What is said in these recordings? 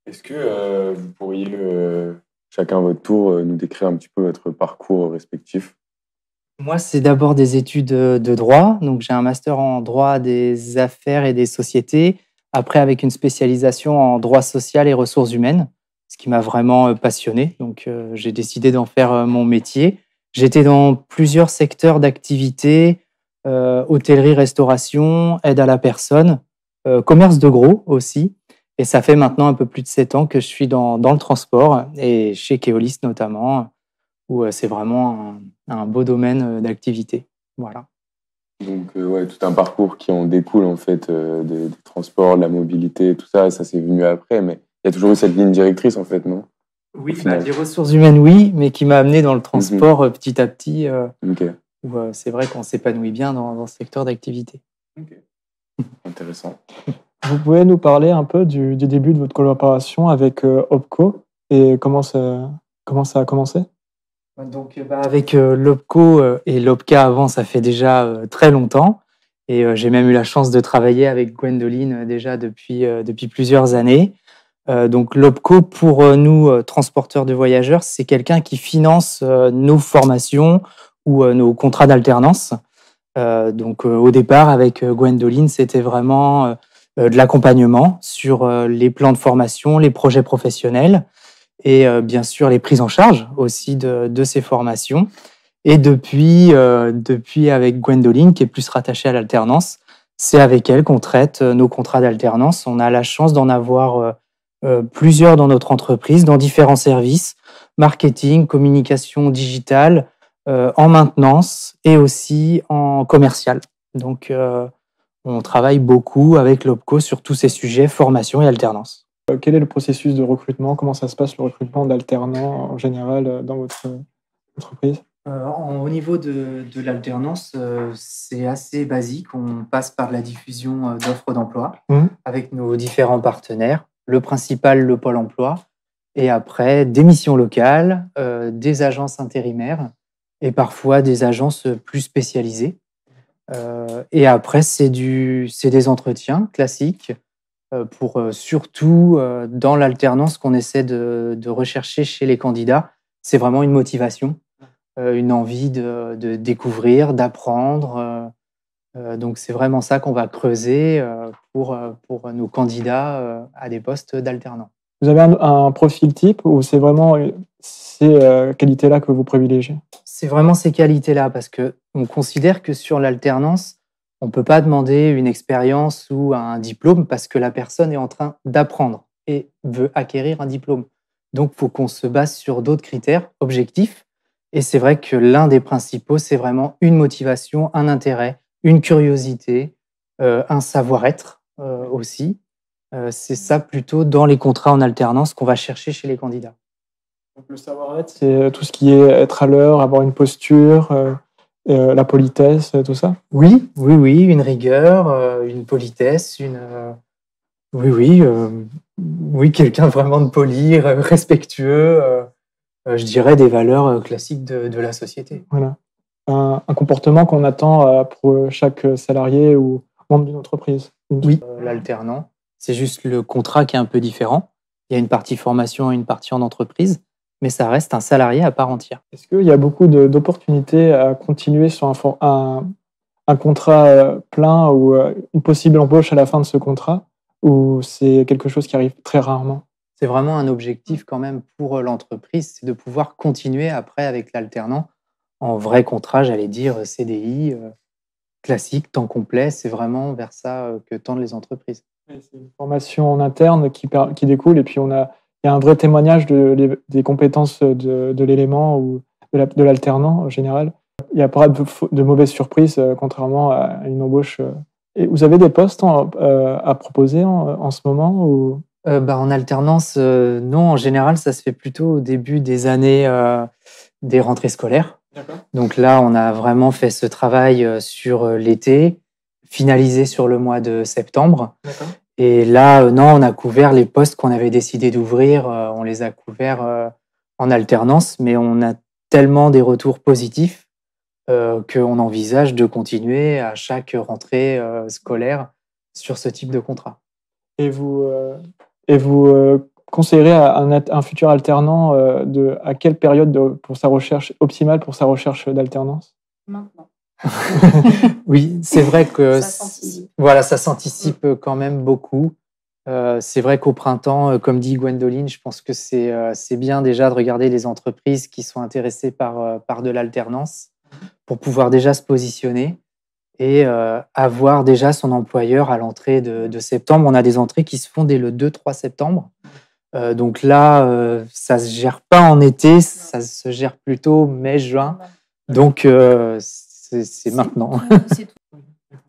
Est-ce que vous pourriez, chacun à votre tour, nous décrire un petit peu votre parcours respectif? Moi, c'est d'abord des études, de droit, donc j'ai un master en droit des affaires et des sociétés. Après avec une spécialisation en droit social et ressources humaines, ce qui m'a vraiment, passionné, donc j'ai décidé d'en faire, mon métier. J'étais dans plusieurs secteurs d'activité, hôtellerie-restauration, aide à la personne, commerce de gros aussi, et ça fait maintenant un peu plus de 7 ans que je suis dans le transport et chez Keolis notamment, où, c'est vraiment un beau domaine, d'activité. Voilà. Donc ouais, tout un parcours qui en découle en fait, des transports, de la mobilité, tout ça, ça c'est venu après, mais il y a toujours eu cette ligne directrice en fait, non? Au Oui, bah, final? les ressources humaines, oui, mais qui m'a amené dans le Mmh. transport, petit à petit, OK. où, c'est vrai qu'on s'épanouit bien dans ce secteur d'activité. OK. Intéressant. Vous pouvez nous parler un peu du début de votre collaboration avec, Opco et comment ça a commencé? Donc, bah, avec, l'OPCO, et l'OPCA avant, ça fait déjà, très longtemps, et j'ai même eu la chance de travailler avec Gwendoline, déjà depuis plusieurs années. Donc l'OPCO pour, nous, transporteurs de voyageurs, c'est quelqu'un qui finance, nos formations ou, nos contrats d'alternance. Donc, au départ avec, Gwendoline, c'était vraiment, de l'accompagnement sur, les plans de formation, les projets professionnels et bien sûr les prises en charge aussi de ces formations. Et depuis avec Gwendoline, qui est plus rattachée à l'alternance, c'est avec elle qu'on traite, nos contrats d'alternance. On a la chance d'en avoir, plusieurs dans notre entreprise, dans différents services: marketing, communication digitale, en maintenance et aussi en commercial. Donc, on travaille beaucoup avec l'OPCO sur tous ces sujets, formation et alternance. Quel est le processus de recrutement? Comment ça se passe le recrutement d'alternants en général, dans votre, entreprise? Au niveau de l'alternance, c'est assez basique. On passe par la diffusion, d'offres d'emploi Mmh. avec nos différents partenaires. Le principal, le Pôle emploi, et après des missions locales, des agences intérimaires et parfois des agences, plus spécialisées. Et après c'est des entretiens classiques, pour, surtout, dans l'alternance qu'on essaie de rechercher chez les candidats, c'est vraiment une motivation, une envie de découvrir, d'apprendre, donc c'est vraiment ça qu'on va creuser, pour nos candidats, à des postes d'alternants. Vous avez un profil type ou c'est vraiment, ces, qualités-là que vous privilégiez? C'est vraiment ces qualités-là parce qu'on considère que sur l'alternance, on ne peut pas demander une expérience ou un diplôme parce que la personne est en train d'apprendre et veut acquérir un diplôme. Donc, il faut qu'on se base sur d'autres critères objectifs. Et c'est vrai que l'un des principaux, c'est vraiment une motivation, un intérêt, une curiosité, un savoir-être aussi. C'est ça plutôt dans les contrats en alternance qu'on va chercher chez les candidats. Donc le savoir-être, c'est, tout ce qui est être à l'heure, avoir une posture, la politesse, tout ça? Oui, oui, oui, une rigueur, une politesse, oui, oui, oui, quelqu'un vraiment de poli, respectueux, je dirais des valeurs, classiques de la société. Voilà. Un comportement qu'on attend, pour, chaque, salarié ou membre d'une entreprise. Oui, l'alternant, c'est juste le contrat qui est un peu différent. Il y a une partie formation et une partie en entreprise, mais ça reste un salarié à part entière. Est-ce qu'il y a beaucoup d'opportunités à continuer sur un contrat, plein ou, une possible embauche à la fin de ce contrat? Ou c'est quelque chose qui arrive très rarement? C'est vraiment un objectif quand même pour, l'entreprise, c'est de pouvoir continuer après avec l'alternant en vrai contrat, j'allais dire, CDI, classique, temps complet. C'est vraiment vers ça, que tendent les entreprises. Ouais, c'est une formation en interne qui découle et puis il y a un vrai témoignage des compétences, de l'élément ou de l'alternant en général. Il y a pas de mauvaises surprises, contrairement à une embauche, et vous avez des postes à proposer en ce moment ou? Bah, en alternance, non, en général, ça se fait plutôt au début des années, des rentrées scolaires. D'accord. Donc là, on a vraiment fait ce travail, sur, l'été, finalisé sur le mois de septembre. D'accord. Et là, non, on a couvert les postes qu'on avait décidé d'ouvrir, on les a couverts, en alternance, mais on a tellement des retours positifs, qu'on envisage de continuer à chaque rentrée, scolaire sur ce type de contrat. Et vous, conseillerais à un futur alternant à quelle période pour sa recherche optimale pour sa recherche d'alternance? Maintenant. Oui, c'est vrai que Ça s'anticipe. voilà, ça s'anticipe quand même beaucoup. C'est vrai qu'au printemps, comme dit Gwendoline, je pense que c'est bien déjà de regarder les entreprises qui sont intéressées par de l'alternance pour pouvoir déjà se positionner et avoir déjà son employeur à l'entrée de septembre. On a des entrées qui se font dès le 2-3 septembre. Donc là, ça se gère pas en été, ça se gère plutôt mai-juin. Donc c'est maintenant. C'est tout.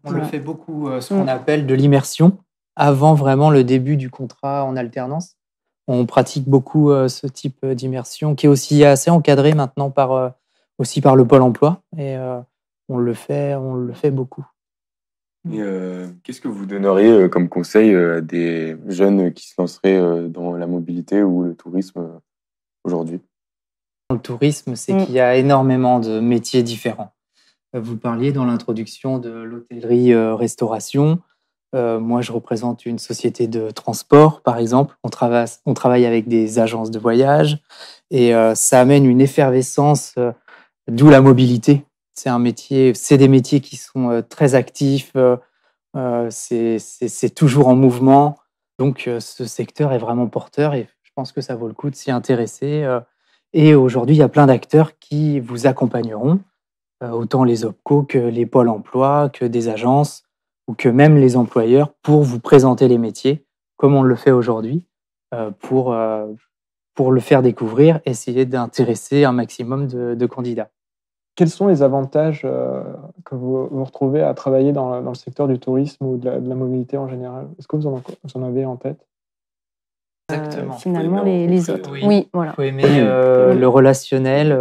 On le fait beaucoup, ce qu'on appelle de l'immersion, avant vraiment le début du contrat en alternance. On pratique beaucoup ce type d'immersion qui est aussi assez encadré maintenant aussi par le Pôle emploi. Et on le fait beaucoup. Et qu'est-ce que vous donneriez comme conseil à des jeunes qui se lanceraient dans la mobilité ou le tourisme aujourd'hui? Le tourisme, c'est qu'il y a énormément de métiers différents. Vous parliez dans l'introduction de l'hôtellerie-restauration. Moi, je représente une société de transport, par exemple. On travaille avec des agences de voyage et ça amène une effervescence, d'où la mobilité. C'est des métiers qui sont très actifs, c'est toujours en mouvement. Donc, ce secteur est vraiment porteur et je pense que ça vaut le coup de s'y intéresser. Et aujourd'hui, il y a plein d'acteurs qui vous accompagneront, autant les OPCO que les pôles emploi, que des agences ou que même les employeurs pour vous présenter les métiers comme on le fait aujourd'hui, pour le faire découvrir, essayer d'intéresser un maximum de candidats. Quels sont les avantages que vous retrouvez à travailler dans le secteur du tourisme ou de la mobilité en général? Est-ce que vous en avez en tête? Exactement. Finalement, les autres. Oui. Oui, voilà. Il faut aimer le relationnel,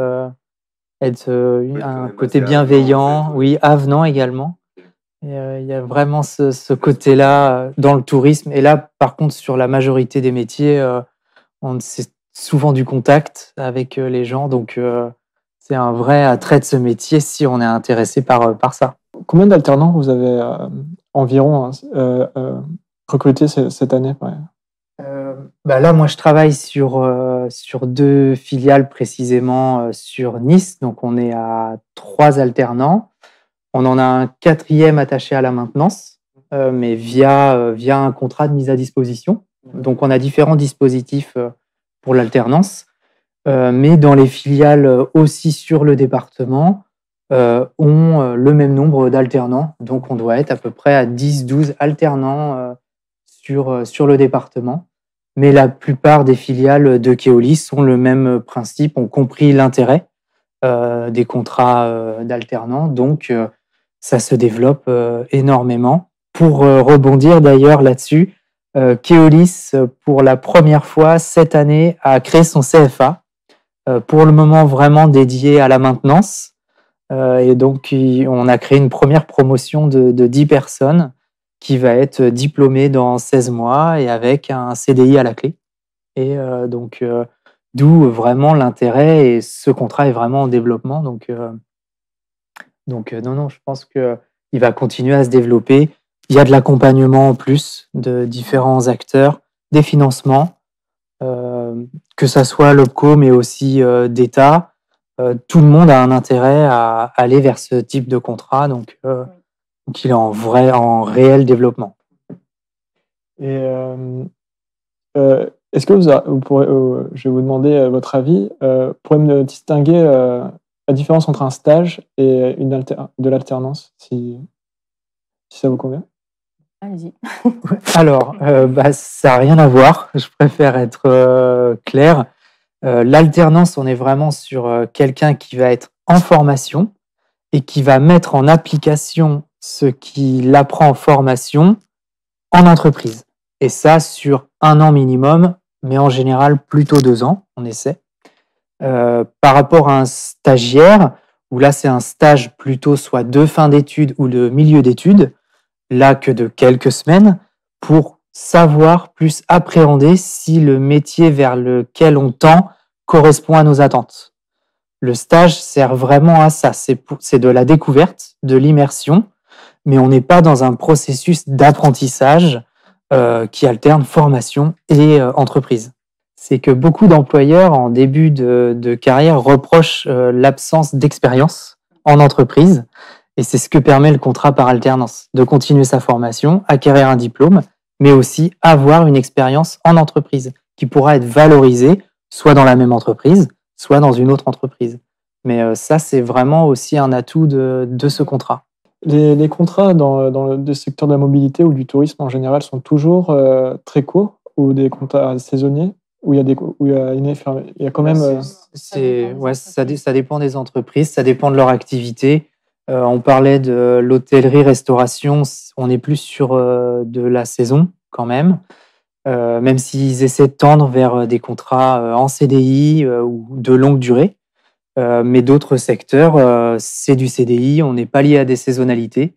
être un côté bienveillant, oui, avenant également. Et, il y a vraiment ce côté-là dans le tourisme. Et là, par contre, sur la majorité des métiers, c'est souvent du contact avec les gens. Donc, c'est un vrai attrait de ce métier si on est intéressé par ça. Combien d'alternants vous avez environ recruté cette année? Là, moi, je travaille sur 2 filiales précisément sur Nice. Donc, on est à 3 alternants. On en a un 4e attaché à la maintenance, mais via un contrat de mise à disposition. Donc, on a différents dispositifs pour l'alternance. Mais dans les filiales aussi sur le département, ont le même nombre d'alternants. Donc, on doit être à peu près à 10-12 alternants sur le département. Mais la plupart des filiales de Keolis ont le même principe, ont compris l'intérêt des contrats d'alternants. Donc, ça se développe énormément. Pour rebondir d'ailleurs là-dessus, Keolis, pour la première fois cette année, a créé son CFA, pour le moment vraiment dédié à la maintenance. Et donc, on a créé une première promotion de 10 personnes qui va être diplômée dans 16 mois et avec un CDI à la clé. Et donc, d'où vraiment l'intérêt et ce contrat est vraiment en développement. Donc non, je pense qu'il va continuer à se développer. Il y a de l'accompagnement en plus de différents acteurs, des financements, que ça soit l'OPCO mais aussi d'État. Tout le monde a un intérêt à aller vers ce type de contrat, donc il est en réel développement. Et est-ce que vous pourrez, je vais vous demander votre avis, pourrez me distinguer la différence entre un stage et de l'alternance, si ça vous convient? Allez-y. Alors, ça n'a rien à voir. Je préfère être clair. L'alternance, on est vraiment sur quelqu'un qui va être en formation et qui va mettre en application ce qu'il apprend en formation en entreprise. Et ça, sur 1 an minimum, mais en général, plutôt 2 ans, on essaie. Par rapport à un stagiaire, où là, c'est un stage plutôt soit de fin d'études ou de milieu d'études, là que de quelques semaines, pour savoir plus appréhender si le métier vers lequel on tend correspond à nos attentes. Le stage sert vraiment à ça, c'est de la découverte, de l'immersion, mais on n'est pas dans un processus d'apprentissage qui alterne formation et entreprise. c'est que beaucoup d'employeurs en début de carrière reprochent l'absence d'expérience en entreprise. Et c'est ce que permet le contrat par alternance, de continuer sa formation, acquérir un diplôme, mais aussi avoir une expérience en entreprise qui pourra être valorisée soit dans la même entreprise, soit dans une autre entreprise. Mais ça, c'est vraiment aussi un atout de ce contrat. Les contrats dans le secteur de la mobilité ou du tourisme en général sont toujours très courts ou des contrats saisonniers où il y a quand même... Ça dépend des entreprises, ça dépend de leur activité. On parlait de l'hôtellerie-restauration, on est plus sur de la saison quand même, même s'ils essaient de tendre vers des contrats en CDI ou de longue durée. Mais d'autres secteurs, c'est du CDI, on n'est pas lié à des saisonnalités.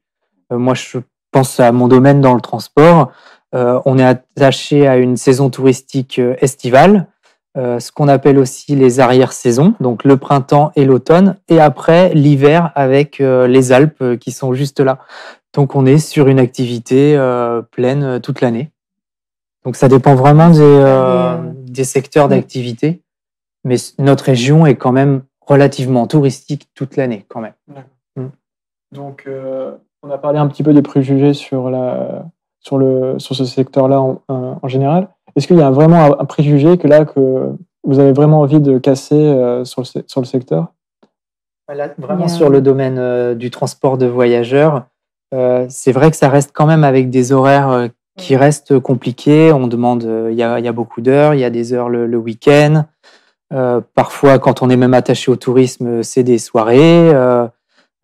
Moi, je pense à mon domaine dans le transport. On est attaché à une saison touristique estivale, ce qu'on appelle aussi les arrière-saisons, donc le printemps et l'automne, et après l'hiver avec les Alpes qui sont juste là. Donc on est sur une activité pleine toute l'année. Donc ça dépend vraiment des secteurs d'activité, mais notre région est quand même relativement touristique toute l'année quand même. Donc on a parlé un petit peu des préjugés sur ce secteur-là en général. Est-ce qu'il y a vraiment un préjugé que vous avez vraiment envie de casser sur le secteur? Là, vraiment sur le domaine du transport de voyageurs, c'est vrai que ça reste quand même avec des horaires qui restent compliqués. On demande, il y a beaucoup d'heures, il y a des heures le week-end. Parfois, quand on est même attaché au tourisme, c'est des soirées,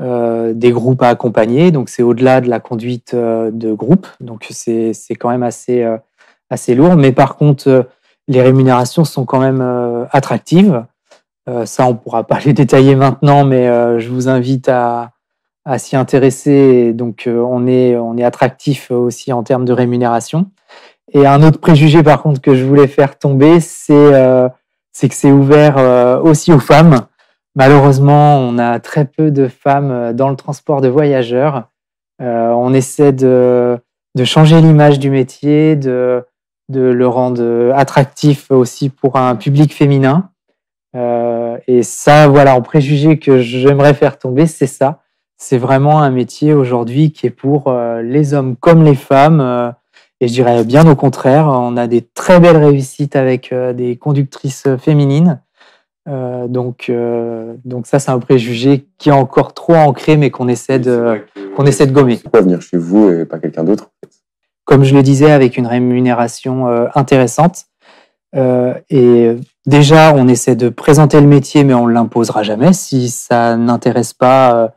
des groupes à accompagner. Donc, c'est au-delà de la conduite de groupe. Donc, c'est quand même assez lourd. Mais par contre, les rémunérations sont quand même attractives. Ça, on ne pourra pas les détailler maintenant, mais je vous invite à s'y intéresser. Donc, on est attractif aussi en termes de rémunération. Et un autre préjugé, par contre, que je voulais faire tomber, c'est que c'est ouvert aussi aux femmes. Malheureusement, on a très peu de femmes dans le transport de voyageurs. On essaie de changer l'image du métier, de le rendre attractif aussi pour un public féminin. Et ça, voilà, en préjugé que j'aimerais faire tomber, c'est ça. C'est vraiment un métier aujourd'hui qui est pour les hommes comme les femmes. Et je dirais bien au contraire, on a des très belles réussites avec des conductrices féminines. Donc ça, c'est un préjugé qui est encore trop ancré, mais qu'on essaie de gommer. Pourquoi venir chez vous et pas quelqu'un d'autre? Comme je le disais, avec une rémunération intéressante. Et déjà, on essaie de présenter le métier, mais on ne l'imposera jamais. Si ça n'intéresse pas,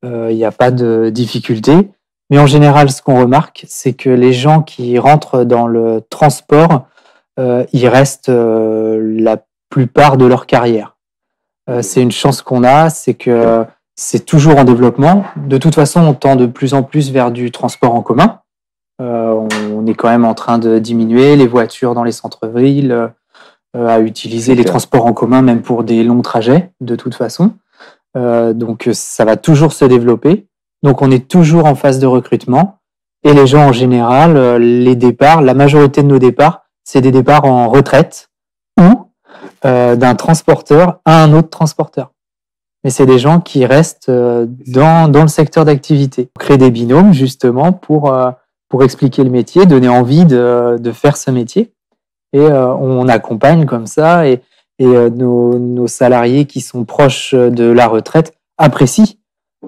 il n'y a pas de difficulté. Mais en général, ce qu'on remarque, c'est que les gens qui rentrent dans le transport, ils restent la plupart de leur carrière. C'est une chance qu'on a, c'est que c'est toujours en développement. De toute façon, on tend de plus en plus vers du transport en commun. On est quand même en train de diminuer les voitures dans les centres-villes, à utiliser les transports en commun même pour des longs trajets, de toute façon. Donc, ça va toujours se développer. Donc, on est toujours en phase de recrutement. Et les gens, en général, les départs, la majorité de nos départs, c'est des départs en retraite ou d'un transporteur à un autre transporteur. Mais c'est des gens qui restent dans le secteur d'activité. On crée des binômes, justement, pour expliquer le métier, donner envie de faire ce métier. Et on accompagne comme ça. Et nos salariés qui sont proches de la retraite apprécient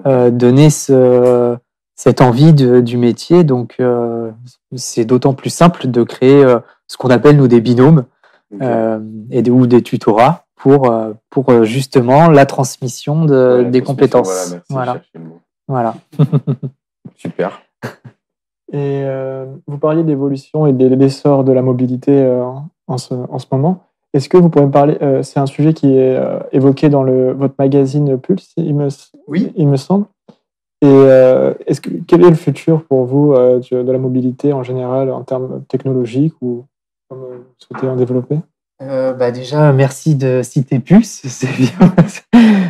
donner cette envie du métier. Donc, c'est d'autant plus simple de créer ce qu'on appelle, nous, des binômes ou des tutorats pour justement la transmission des compétences. Voilà. Super. Et vous parliez d'évolution et de l'essor de la mobilité en ce moment. Est-ce que vous pourriez me parler, c'est un sujet qui est évoqué dans votre magazine Pulse, il me semble. Et quel est le futur pour vous de la mobilité en général en termes technologiques ou comme vous souhaitez en développer? Déjà, merci de citer Pulse, c'est bien,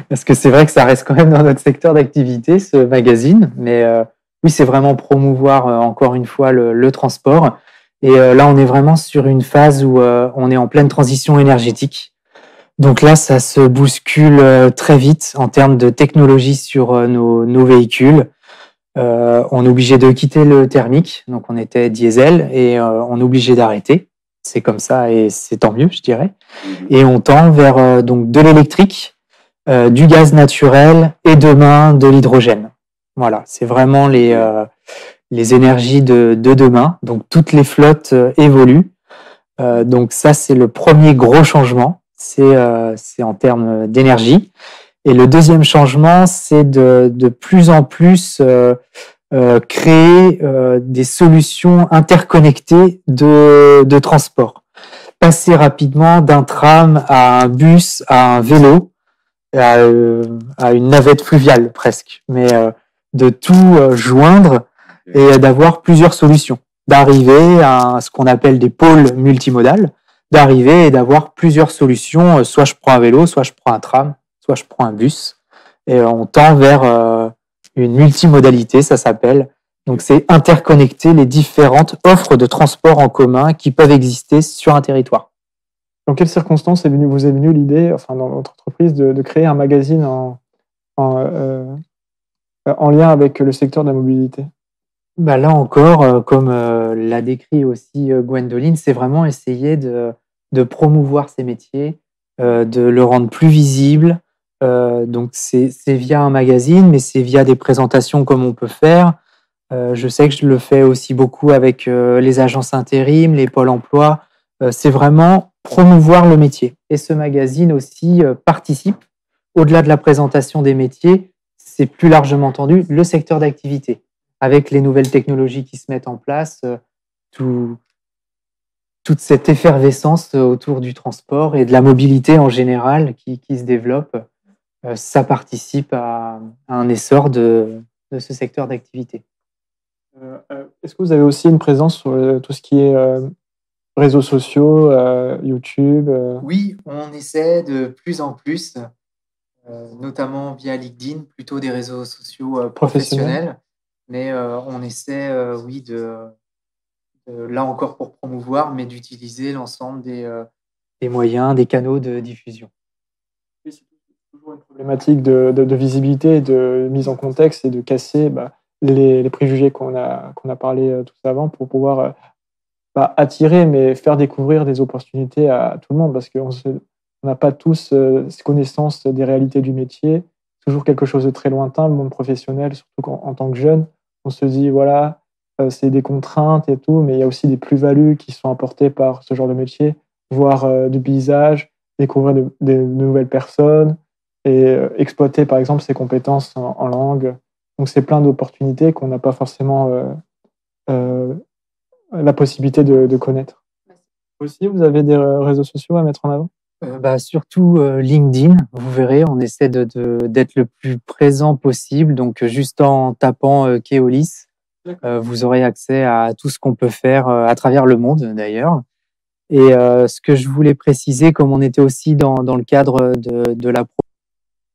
parce que c'est vrai que ça reste quand même dans notre secteur d'activité, ce magazine, mais oui, c'est vraiment promouvoir encore une fois le transport. Et là, on est vraiment sur une phase où on est en pleine transition énergétique. Donc là, ça se bouscule très vite en termes de technologie sur nos véhicules. On est obligé de quitter le thermique, donc on était diesel, et on est obligé d'arrêter. C'est comme ça et c'est tant mieux, je dirais. Et on tend vers donc de l'électrique, du gaz naturel et demain de l'hydrogène. Voilà, c'est vraiment les énergies de demain. Donc toutes les flottes évoluent. Donc ça, c'est le premier gros changement. C'est en termes d'énergie. Et le deuxième changement, c'est de plus en plus créer des solutions interconnectées de transport. Passer rapidement d'un tram à un bus, à un vélo, à une navette fluviale presque, mais de tout joindre et d'avoir plusieurs solutions. D'arriver à ce qu'on appelle des pôles multimodales, d'arriver et d'avoir plusieurs solutions. Soit je prends un vélo, soit je prends un tram, soit je prends un bus. Et on tend vers une multimodalité, ça s'appelle. Donc c'est interconnecter les différentes offres de transport en commun qui peuvent exister sur un territoire. Dans quelles circonstances vous est venue l'idée, enfin dans votre entreprise, de créer un magazine en lien avec le secteur de la mobilité? Bah là encore, comme l'a décrit aussi Gwendoline, c'est vraiment essayer de promouvoir ces métiers, de le rendre plus visible. Donc c'est via un magazine, mais c'est via des présentations comme on peut faire. Je sais que je le fais aussi beaucoup avec les agences intérim, les pôles emploi. C'est vraiment promouvoir le métier. Et ce magazine aussi participe, au-delà de la présentation des métiers, c'est plus largement entendu le secteur d'activité. Avec les nouvelles technologies qui se mettent en place, toute cette effervescence autour du transport et de la mobilité en général qui se développe, ça participe à un essor de ce secteur d'activité. Est-ce que vous avez aussi une présence sur tout ce qui est réseaux sociaux, YouTube? Oui, on essaie de plus en plus, notamment via LinkedIn, plutôt des réseaux sociaux professionnels. Mais on essaie, oui, là encore pour promouvoir, mais d'utiliser l'ensemble des moyens, des canaux de diffusion. Oui, c'est toujours une problématique de visibilité, de mise en contexte et de casser les préjugés qu'on a parlé tout avant pour pouvoir pas attirer, mais faire découvrir des opportunités à tout le monde, parce qu'on n'a pas tous connaissance des réalités du métier. C'est toujours quelque chose de très lointain, le monde professionnel, surtout en tant que jeune. On se dit, voilà, c'est des contraintes et tout, mais il y a aussi des plus-values qui sont apportées par ce genre de métier, voir du paysage, découvrir de nouvelles personnes et exploiter, par exemple, ses compétences en langue. Donc, c'est plein d'opportunités qu'on n'a pas forcément la possibilité de connaître. Aussi, vous avez des réseaux sociaux à mettre en avant? Surtout LinkedIn, vous verrez, on essaie d'être le plus présent possible. Donc, juste en tapant Keolis, vous aurez accès à tout ce qu'on peut faire à travers le monde, d'ailleurs. Et ce que je voulais préciser, comme on était aussi dans le cadre de la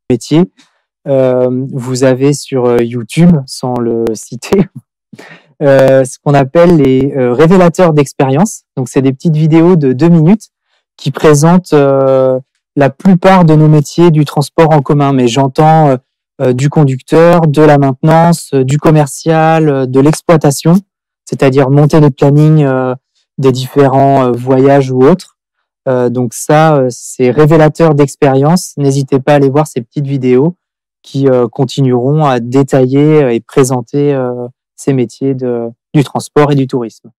métier, vous avez sur YouTube, sans le citer, ce qu'on appelle les révélateurs d'expérience. Donc, c'est des petites vidéos de 2 minutes qui présentent la plupart de nos métiers du transport en commun. Mais j'entends du conducteur, de la maintenance, du commercial, de l'exploitation, c'est-à-dire monter les plannings des différents voyages ou autres. Donc ça, c'est révélateur d'expérience. N'hésitez pas à aller voir ces petites vidéos qui continueront à détailler et présenter ces métiers du transport et du tourisme.